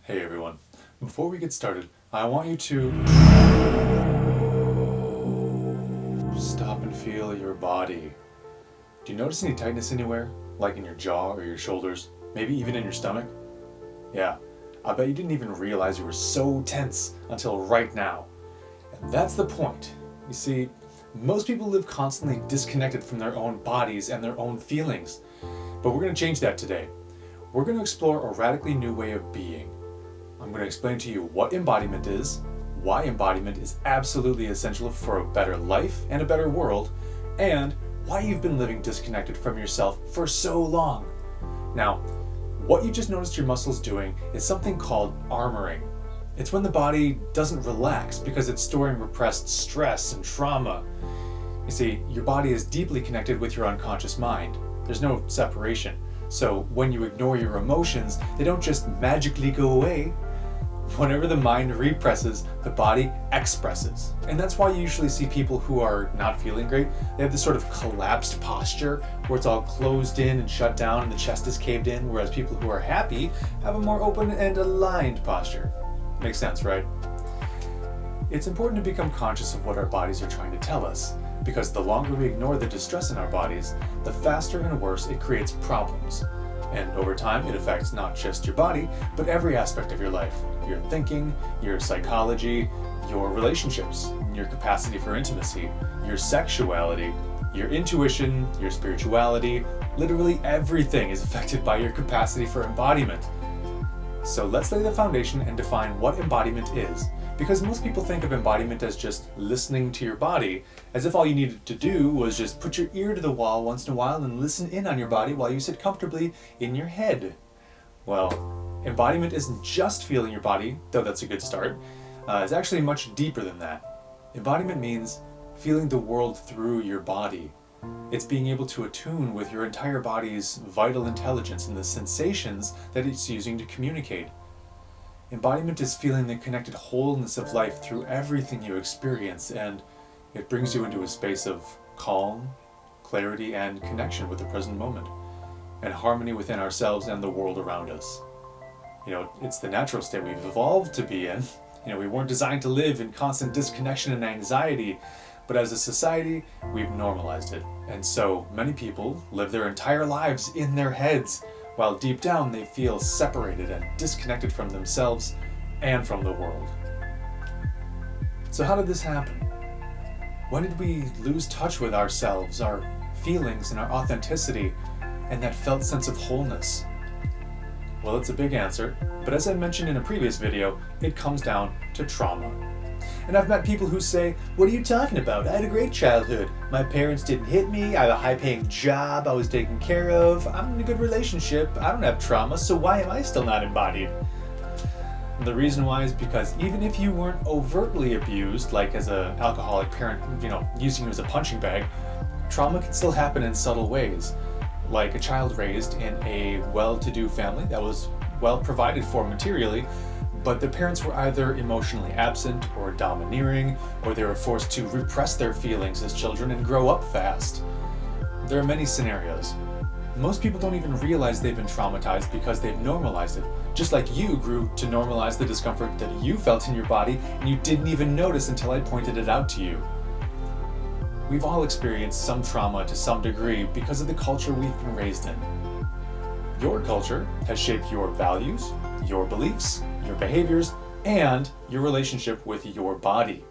Hey everyone, before we get started, I want you to stop and feel your body. Do you notice any tightness anywhere? Like in your jaw or your shoulders? Maybe even in your stomach? Yeah, I bet you didn't even realize you were so tense until right now. And that's the point. You see, most people live constantly disconnected from their own bodies and their own feelings. But we're going to change that today. We're going to explore a radically new way of being. I'm going to explain to you what embodiment is, why embodiment is absolutely essential for a better life and a better world, and why you've been living disconnected from yourself for so long. Now, what you just noticed your muscles doing is something called armoring. It's when the body doesn't relax because it's storing repressed stress and trauma. You see, your body is deeply connected with your unconscious mind. There's no separation. So when you ignore your emotions, they don't just magically go away. Whenever the mind represses, the body expresses. And that's why you usually see people who are not feeling great. They have this sort of collapsed posture where it's all closed in and shut down and the chest is caved in, whereas people who are happy have a more open and aligned posture. Makes sense, right? It's important to become conscious of what our bodies are trying to tell us, because the longer we ignore the distress in our bodies, the faster and worse it creates problems. And over time, it affects not just your body, but every aspect of your life. Your thinking, your psychology, your relationships, your capacity for intimacy, your sexuality, your intuition, your spirituality. Literally everything is affected by your capacity for embodiment. So let's lay the foundation and define what embodiment is, because most people think of embodiment as just listening to your body, as if all you needed to do was just put your ear to the wall once in a while and listen in on your body while you sit comfortably in your head. Well, embodiment isn't just feeling your body, though that's a good start. It's actually much deeper than that. Embodiment means feeling the world through your body. It's being able to attune with your entire body's vital intelligence and the sensations that it's using to communicate. Embodiment is feeling the connected wholeness of life through everything you experience, and it brings you into a space of calm, clarity, and connection with the present moment, and harmony within ourselves and the world around us. It's the natural state we've evolved to be in. We weren't designed to live in constant disconnection and anxiety, but as a society, we've normalized it. And so many people live their entire lives in their heads, while deep down they feel separated and disconnected from themselves and from the world. So how did this happen? When did we lose touch with ourselves, our feelings, and our authenticity, and that felt sense of wholeness? Well, it's a big answer, but as I mentioned in a previous video, it comes down to trauma. And I've met people who say, "What are you talking about? I had a great childhood. My parents didn't hit me, I had a high-paying job, I was taken care of, I'm in a good relationship, I don't have trauma, so why am I still not embodied?" And the reason why is because even if you weren't overtly abused, like as an alcoholic parent, using you as a punching bag, trauma can still happen in subtle ways. Like a child raised in a well-to-do family that was well provided for materially, but the parents were either emotionally absent or domineering, or they were forced to repress their feelings as children and grow up fast. There are many scenarios. Most people don't even realize they've been traumatized because they've normalized it, just like you grew to normalize the discomfort that you felt in your body and you didn't even notice until I pointed it out to you. We've all experienced some trauma to some degree because of the culture we've been raised in. Your culture has shaped your values, your beliefs, your behaviors, and your relationship with your body.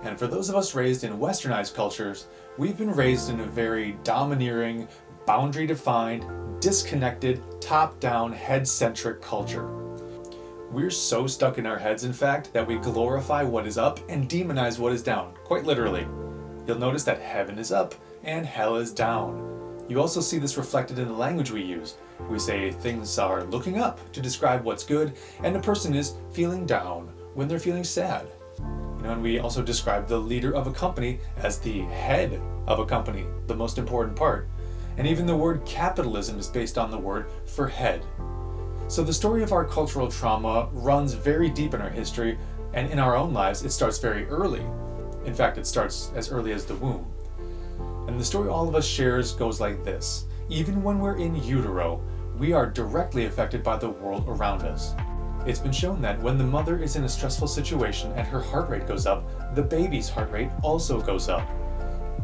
And for those of us raised in westernized cultures, we've been raised in a very domineering, boundary-defined, disconnected, top-down, head-centric culture. We're so stuck in our heads, in fact, that we glorify what is up and demonize what is down, quite literally. You'll notice that heaven is up and hell is down. You also see this reflected in the language we use. We say things are looking up to describe what's good, and a person is feeling down when they're feeling sad. And we also describe the leader of a company as the head of a company, the most important part. And even the word capitalism is based on the word for head. So the story of our cultural trauma runs very deep in our history, and in our own lives, it starts very early. In fact, it starts as early as the womb. And the story all of us shares goes like this. Even when we're in utero, we are directly affected by the world around us. It's been shown that when the mother is in a stressful situation and her heart rate goes up, the baby's heart rate also goes up.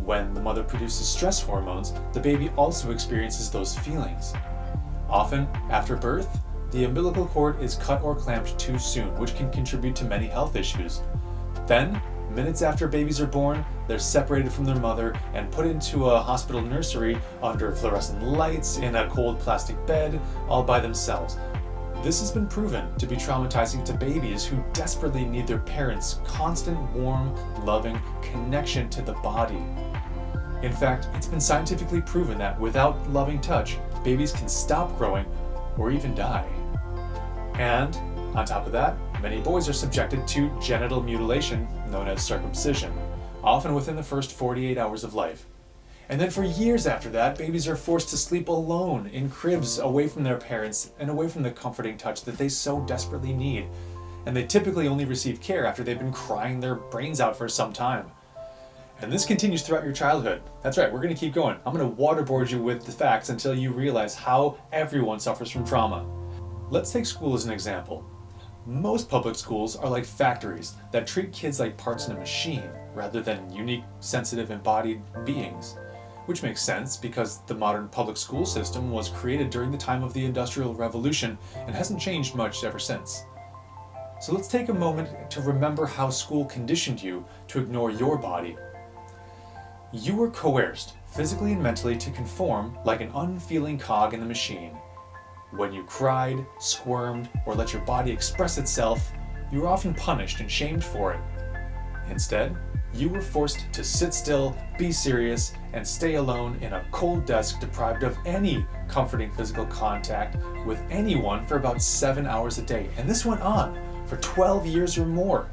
When the mother produces stress hormones, the baby also experiences those feelings. Often, after birth, the umbilical cord is cut or clamped too soon, which can contribute to many health issues. Then, minutes after babies are born, they're separated from their mother and put into a hospital nursery under fluorescent lights in a cold plastic bed, all by themselves. This has been proven to be traumatizing to babies who desperately need their parents' constant, warm, loving connection to the body. In fact, it's been scientifically proven that without loving touch, babies can stop growing or even die. And, on top of that, many boys are subjected to genital mutilation, known as circumcision, often within the first 48 hours of life. And then for years after that, babies are forced to sleep alone in cribs away from their parents and away from the comforting touch that they so desperately need. And they typically only receive care after they've been crying their brains out for some time. And this continues throughout your childhood. That's right, we're going to keep going. I'm going to waterboard you with the facts until you realize how everyone suffers from trauma. Let's take school as an example. Most public schools are like factories that treat kids like parts in a machine rather than unique, sensitive, embodied beings. Which makes sense because the modern public school system was created during the time of the Industrial Revolution and hasn't changed much ever since. So let's take a moment to remember how school conditioned you to ignore your body. You were coerced, physically and mentally, to conform like an unfeeling cog in the machine. When you cried, squirmed, or let your body express itself, you were often punished and shamed for it. Instead, you were forced to sit still, be serious, and stay alone in a cold desk deprived of any comforting physical contact with anyone for about 7 hours a day. And this went on for 12 years or more.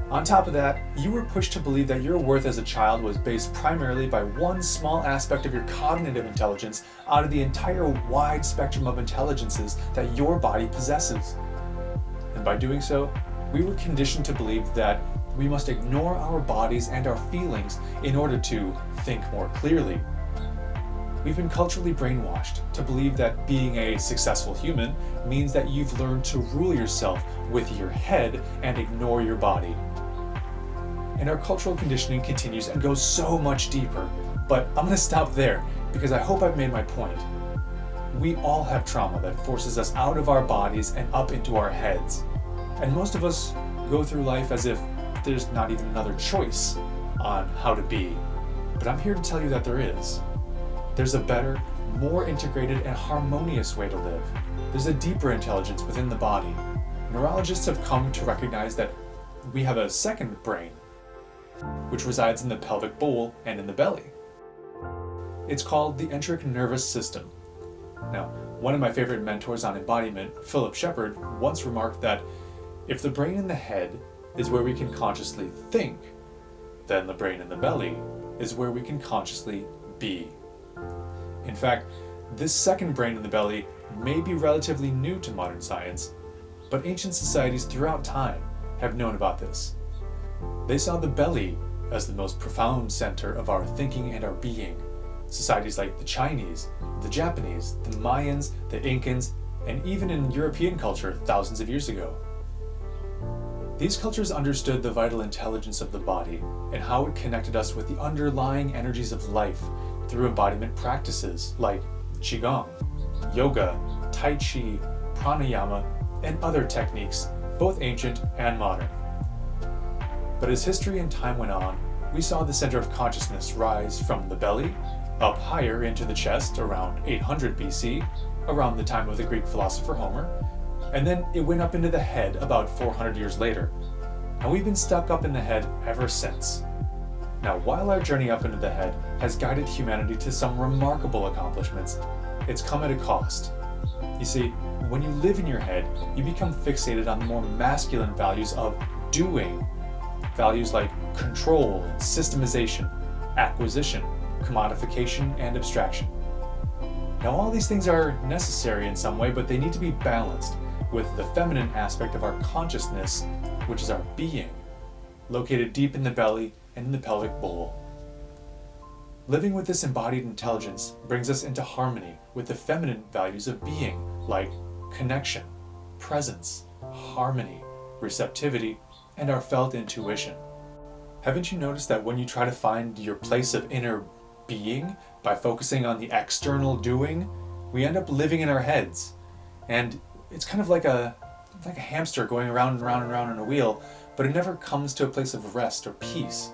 On top of that, you were pushed to believe that your worth as a child was based primarily by one small aspect of your cognitive intelligence out of the entire wide spectrum of intelligences that your body possesses. And by doing so, we were conditioned to believe that we must ignore our bodies and our feelings in order to think more clearly. We've been culturally brainwashed to believe that being a successful human means that you've learned to rule yourself with your head and ignore your body. And our cultural conditioning continues and goes so much deeper, but I'm going to stop there because I hope I've made my point. We all have trauma that forces us out of our bodies and up into our heads. And most of us go through life as if there's not even another choice on how to be. But I'm here to tell you that there is. There's a better, more integrated and harmonious way to live. There's a deeper intelligence within the body. Neurologists have come to recognize that we have a second brain, which resides in the pelvic bowl and in the belly. It's called the enteric nervous system. Now, one of my favorite mentors on embodiment, Philip Shepard, once remarked that if the brain in the head is where we can consciously think, then the brain in the belly is where we can consciously be. In fact, this second brain in the belly may be relatively new to modern science, but ancient societies throughout time have known about this. They saw the belly as the most profound center of our thinking and our being. Societies like the Chinese, the Japanese, the Mayans, the Incans, and even in European culture thousands of years ago. These cultures understood the vital intelligence of the body and how it connected us with the underlying energies of life through embodiment practices like Qigong, Yoga, Tai Chi, Pranayama, and other techniques, both ancient and modern. But as history and time went on, we saw the center of consciousness rise from the belly up higher into the chest around 800 BC, around the time of the Greek philosopher Homer, and then it went up into the head about 400 years later. And we've been stuck up in the head ever since. Now, while our journey up into the head has guided humanity to some remarkable accomplishments, it's come at a cost. You see, when you live in your head, you become fixated on the more masculine values of doing. Values like control, systemization, acquisition, commodification, and abstraction. Now, all these things are necessary in some way, but they need to be balanced with the feminine aspect of our consciousness, which is our being, located deep in the belly and in the pelvic bowl. Living with this embodied intelligence brings us into harmony with the feminine values of being, like connection, presence, harmony, receptivity, and our felt intuition. Haven't you noticed that when you try to find your place of inner being by focusing on the external doing, we end up living in our heads? And it's kind of like a hamster going around and around and around in a wheel, but it never comes to a place of rest or peace.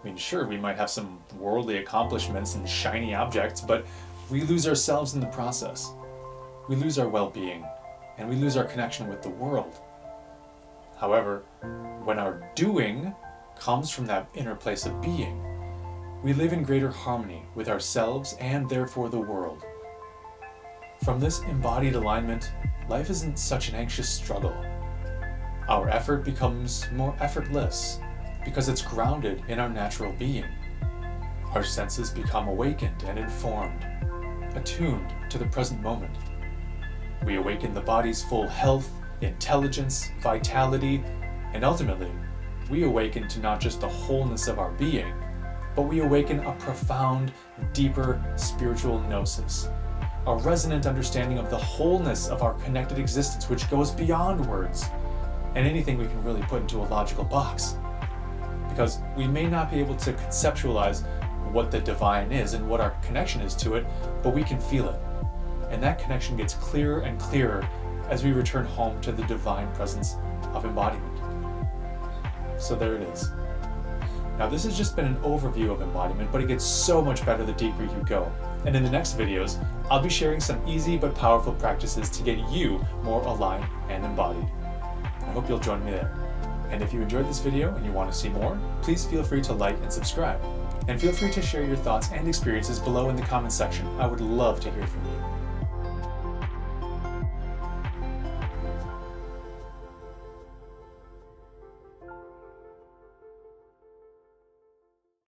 I mean, sure, we might have some worldly accomplishments and shiny objects, but we lose ourselves in the process. We lose our well-being, and we lose our connection with the world. However, when our doing comes from that inner place of being, we live in greater harmony with ourselves and therefore the world. From this embodied alignment, life isn't such an anxious struggle. Our effort becomes more effortless because it's grounded in our natural being. Our senses become awakened and informed, attuned to the present moment. We awaken the body's full health, intelligence, vitality, and ultimately, we awaken to not just the wholeness of our being, but we awaken a profound, deeper spiritual gnosis, a resonant understanding of the wholeness of our connected existence, which goes beyond words and anything we can really put into a logical box. Because we may not be able to conceptualize what the divine is and what our connection is to it, but we can feel it. And that connection gets clearer and clearer as we return home to the divine presence of embodiment. So there it is. Now this has just been an overview of embodiment, but it gets so much better the deeper you go. And in the next videos, I'll be sharing some easy but powerful practices to get you more aligned and embodied. I hope you'll join me there. And if you enjoyed this video and you want to see more, please feel free to like and subscribe. And feel free to share your thoughts and experiences below in the comments section. I would love to hear from you.